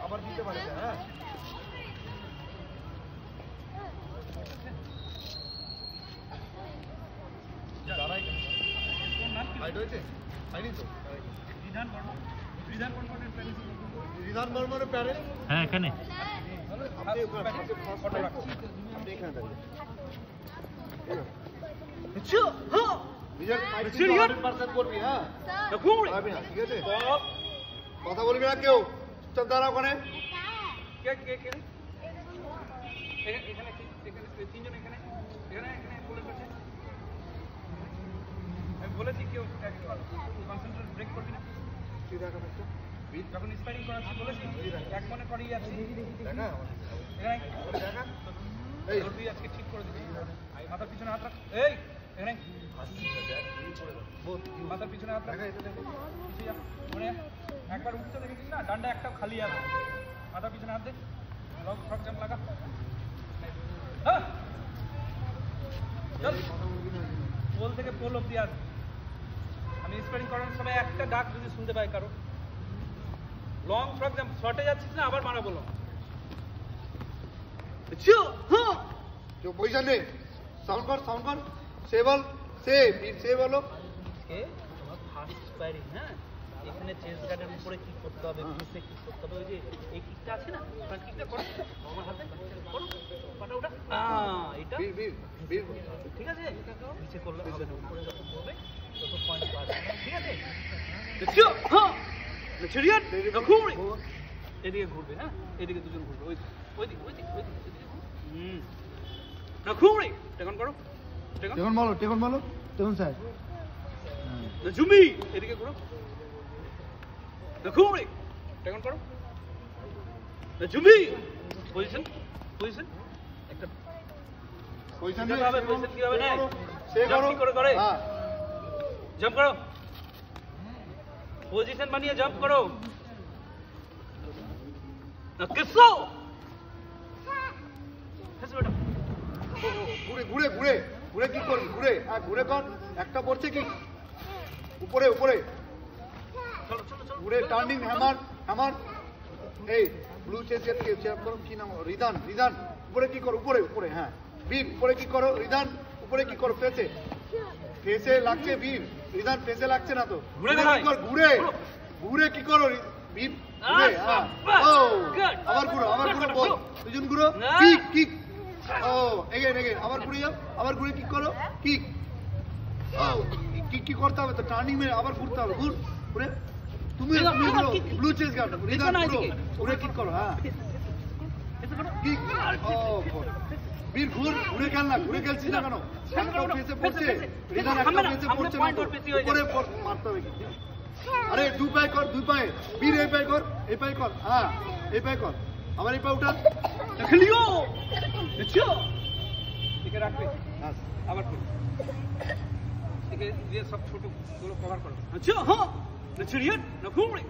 আবার দিতে পারে হ্যাঁ রিধান বর্মনের প্যারেন্ট হ্যাঁ এখানে আপনি এখানে দাঁড়িয়ে নিজের 100% করবি হ্যাঁ ঠিক আছে কথা বলবি না কেউ চুপচাপ দাঁড়া ওখানে বলেছি কেউ কনসেন্ট্রেট ব্রেক করবি না যখন স্পাইরিং করাচ্ছি বলেছি এক মনে করেই যাচ্ছি তুই আজকে ঠিক করে দিবি মাথার পিছনে হাত রাখ এই এখানে মাথার পিছনে হাত রাখ মনে একবার উঠতে দেখেছিস না ডান্ডা একটাও খালি যাবে মাথার পিছনে হাত দে লক শক জাম্প লাগা হ্যাঁ চল পোল থেকে পোল অব্দি আস আমি স্প্রেডিং করানোর সময় একটা ডাক যদি শুনতে পাই কারো লং ফ্রক জাম্প শর্টে যাচ্ছিস না আবার মারা বলো কেউ পয়সা নেই সাউন্ড কর সে বল সে বলো তোমার ফার্স্ট স্পাইরিং হ্যাঁ এখানে চেস্ট গার্ডের উপরে কি করতে হবে পিছে কি করতে হবে ওই যে এই কিকটা আছে না ফ্রন্ট কিকটা করো আমার হাতে করো পাটা ওটা এটা ঠিক আছে নিচে করলে হবে না উপরে যত করবে তত পয়েন্ট পাবে ঠিক আছে দেখছো হ্যাঁ ছেড়িয়ান ঘুরে এদিকে ঘুরবে হ্যাঁ এদিকে দুজন ঘুরবে ওই দিকে না ঘুরে টেকন করো টেকন বলো স্যার জুমি এদিকে ঘুরো ঘুরে টেকন করো জুমি পজিশন একটা পজিশন কি হবে না সে করে জাম্প করো পজিশন বানিয়ে জাম্প করো না কিসো ঘুরে কি করবি ঘুরে কর একটা পড়ছে কি উপরে ঘুরে টার্নিং হ্যামার এই ব্লু চেসের কি নাম রিদান উপরে কি করো উপরে হ্যাঁ বীর উপরে কি করো রিদান উপরে কি করো ফেসে লাগছে বীর রিদান ফেসে লাগছে না তো ঘুরে কি করো বীর আবার ঘুরো বল দুজন ঘুরো কিক এগেন আবার ঘুরে যাও আবার ঘুরে কিক করো কিক কি করতে হবে তো টার্নিং মেরে আবার ঘুরতে হবে ঘুরে তুমি ব্লু চেস গার্ড রিদান ঘুরে কিক করো হ্যাঁ কিক বীর ঘুরে খেলছিস না কেন একটা ফেসে পড়ছে রিদান একটা ফেসে পড়ছে না উপরে মারতে হবে আরে দুই পায়ে বীর এই পায়ে কর হ্যাঁ এই পায়ে কর আবার এই পায়ে উঠা খেলিও দেখছো একে রাখবে আবার করো একে দিয়ে সব ছোট গুলো কভার করো আচ্ছা হ্যাঁ ছেড়িয়ে না ঘুরে